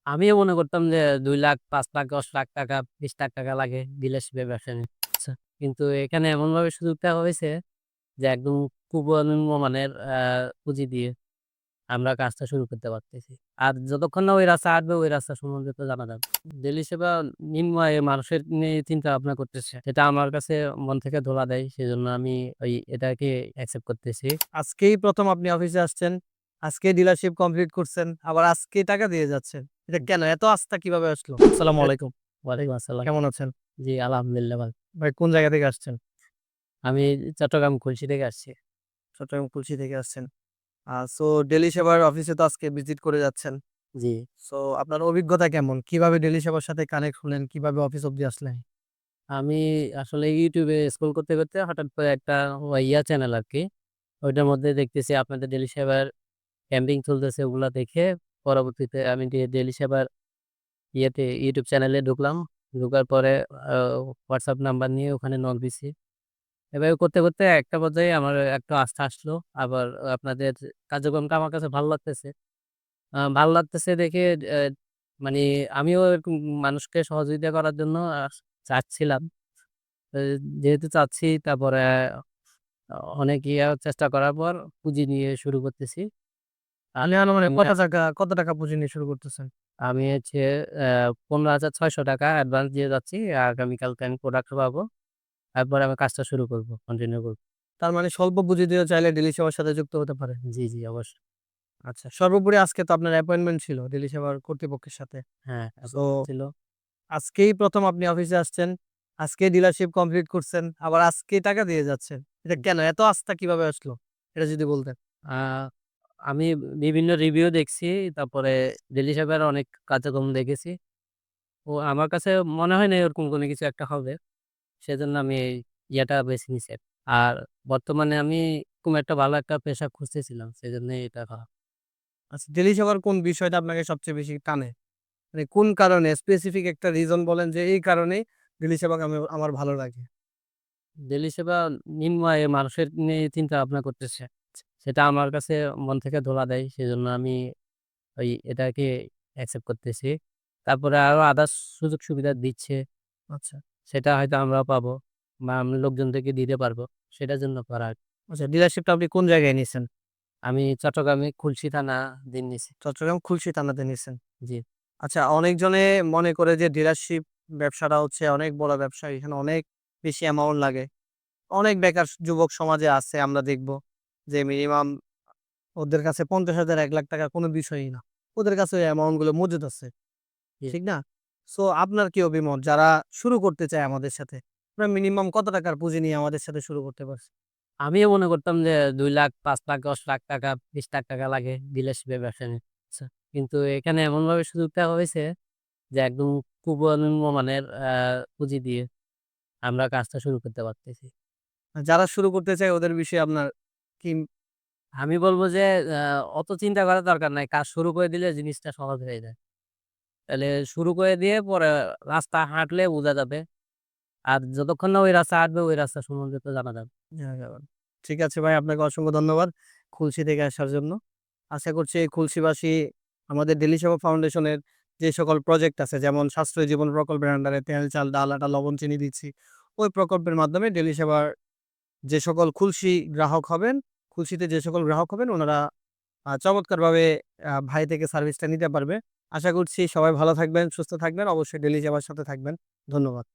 আমিও মনে করতাম যে ২,০০,০০০, ৫,০০,০০০, ১০,০০,০০০ টাকা, ২০,০০,০০০ টাকা লাগে ডিলারশিপের ব্যবসা নিতে। আচ্ছা। কিন্তু এখানে এমনভাবে সুযোগ দেওয়া হয়েছে যে একদম খুব নিম্নমানের পুঁজি দিয়ে আমরা কাজটা শুরু করতে পারতেছি। আর যতক্ষণ না ওই রাস্তা হাঁটবে ওই রাস্তা সম্বন্ধে তো জানা যাবে। ডেইলি সেবা নিম্ন আয়ের মানুষের নিয়ে চিন্তা ভাবনা করতেছে। এটা আমার কাছে মন থেকে ধোলা দেয়। সেজন্য আমি এটাকে অ্যাকসেপ্ট করতেছি। আজকেই ১ম আপনি অফিসে আসছেন। আজকেই ডিলারশিপ কমপ্লিট করছেন। আবার আজকেই টাকা দিয়ে যাচ্ছেন। এটা কেন? এত আস্থা কিভাবে আসলো? আসসালামু এটা আলাইকুম। ওয়ালাইকুম আসসালাম। কেমন আছেন? জি, আলহামদুলিল্লাহ ভালো। ভাই কোন জায়গা থেকে আসছেন? আমি চট্টগ্রাম খুলশী থেকে আসছি। চট্টগ্রাম কুলসি থেকে আসছেন। সো ডেইলি সেবার অফিসে তো আজকে ভিজিট করে যাচ্ছেন। জি। সো আপনার অভিজ্ঞতা কেমন? কিভাবে ডেইলি সেবার সাথে কানেক্ট হলেন? কিভাবে অফিস অব্দি আসলেন? আমি আসলে YouTube এ স্ক্রল করতে, করতে হঠাৎ করে একটা চ্যানেল আরকি। ওইটার মধ্যে দেখতেছি আপনাদের ডেইলি সেবার ক্যাম্পিং চলতেছে ওগুলা দেখে পরবর্তীতে আমি ডেইলি সেবার YouTube চ্যানেলে ঢুকলাম। ঢোকার পরে আ WhatsApp নাম্বার নিয়ে ওখানে নক দিছি। এভাবে করতে, করতে একটা পর্যায়ে আমার একটা আস্থা আসলো। আবার আপনাদের কার্যক্রমটা আমার কাছে ভালো লাগতেছে। ভালো লাগতেছে দেখে মানে আমিও এরকম মানুষকে সহযোগিতা করার জন্য চাচ্ছিলাম। এ যেহেতু চাচ্ছি তারপরে অনেক চেষ্টা করার পর পুঁজি নিয়ে শুরু করতেছি। আ আপনি আনুমানিক আমি কত টাকা পুঁজি নিয়ে শুরু করতেছেন? আমি হচ্ছে অ্যা ৳১৫,৬০০ অ্যাডভান্স দিয়ে যাচ্ছি। আগামীকালকে আমি প্রোডাক্ট পাবো। তারপরে আমি কাজটা শুরু করব, কন্টিনিউ করব। তার মানে স্বল্প পুঁজি দিয়েও চাইলে ডেইলি সেবার সাথে যুক্ত হতে পারেন। জি, জি অবশ্যই। আচ্ছা, সর্বোপরি আজকে তো আপনার অ্যাপয়েন্টমেন্ট ছিল ডেইলি সেবার কর্তৃপক্ষের সাথে। হ্যাঁ, সো ছিল। আজকেই ১ম আপনি অফিসে আসছেন। আজকেই ডিলারশিপ কমপ্লিট করছেন। আবার আজকেই টাকা দিয়ে যাচ্ছেন। এটা কেন? এত আস্থা কিভাবে আসলো? এটা যদি বলতেন। আ আমি বিভিন্ন রিভিউ দেখছি। তারপরে ডেইলি সাহেবের অনেক কার্যক্রম দেখেছি। আমার কাছে মনে হয় না এরকম কোনো কিছু একটা হবে। সেজন্য আমি এই বেছে নিছি। আর বর্তমানে আমি এরকম একটা ভালো একটা পেশা খুঁজতেছিলাম। সেজন্যই এটা করা। আচ্ছা, ডেইলি সেবার কোন বিষয়টা আপনাকে সবচেয়ে বেশি টানে? মানে কোন কারণে স্পেসিফিক একটা রিজন বলেন যে এই কারণেই ডেইলি সেবাকে আমার ভালো লাগে। ডেইলি সেবা নিম্ন আয়ের মানুষের নিয়ে চিন্তা ভাবনা করতেছে। সেটা আমার কাছে মন থেকে ধোলা দেয়। সেজন্য আমি এটাকে অ্যাকসেপ্ট করতেছি। তারপরে আরো আদার্স সুযোগ সুবিধা দিচ্ছে। আচ্ছা। সেটা হয়তো আমরাও পাবো বা আমি লোকজনদেরকে দিতে পারবো। সেটার জন্য করা আরকি। আচ্ছা, ডিলারশিপটা আপনি কোন জায়গায় নিছেন? আমি চট্টগ্রামে খুলশী থানা দিন নিছি। চট্টগ্রাম খুলশী থানাতে নিছেন। জি, আচ্ছা, অনেকজনে মনে করে যে ডিলারশিপ ব্যবসাটা হচ্ছে অনেক বড় ব্যবসা। এখানে অনেক বেশি অ্যামাউন্ট লাগে। অনেক বেকার যুবক সমাজে আছে আমরা দেখব যে মিনিমাম ওদের কাছে ৫০,০০০ ৳১,০০,০০০ কোনো বিষয়ই না। ওদের কাছে ওই অ্যামাউন্ট গুলো মজুদ আছে। জি। ঠিক না? সো আপনার কি অভিমত যারা শুরু করতে চায় আমাদের সাথে, আপনারা মিনিমাম কত টাকার পুঁজি নিয়ে আমাদের সাথে শুরু করতে পারছে? আমিও মনে করতাম যে ২,০০,০০০, ৫,০০,০০০, ১০,০০,০০০ টাকা, ২০,০০,০০০ টাকা লাগে ডিলারশিপের ব্যবসা নিতে। আচ্ছা। কিন্তু এখানে এমনভাবে সুযোগ দেওয়া হয়েছে যে একদম খুব নিম্নমানের পুঁজি দিয়ে আমরা কাজটা শুরু করতে পারতেছি। যারা শুরু করতে চায় ওদের বিষয়ে আপনার কি আমি বলব যে আ অত চিন্তা করার দরকার নাই। কাজ শুরু করে দিলে জিনিসটা সহজ হয়ে যায়। তাহলে শুরু করে দিয়ে পরে রাস্তা হাঁটলে বোঝা যাবে। আর যতক্ষণ না ওই রাস্তা হাঁটবে ওই রাস্তা সম্বন্ধে তো জানা যাবে। ঠিক আছে ভাই, আপনাকে অসংখ্য ধন্যবাদ খুলশী থেকে আসার জন্য। আশা করছি এই খুলশীবাসী আমাদের ডেইলি সেবা ফাউন্ডেশনের যে সকল প্রজেক্ট আছে যেমন সাশ্রয়ী জীবন প্রকল্পের আন্ডারে তেল, চাল, ডাল, আটা, লবণ, চিনি দিচ্ছি। ওই প্রকল্পের মাধ্যমে ডেইলি সেবার যে সকল খুলশী গ্রাহক হবেন, খুলশীতে যে সকল গ্রাহক হবেন ওনারা চমৎকারভাবে ভাই থেকে সার্ভিসটা নিতে পারবে। আশা করছি সবাই ভালো থাকবেন, সুস্থ থাকবেন। অবশ্যই ডেইলি সেবার সাথে থাকবেন। ধন্যবাদ।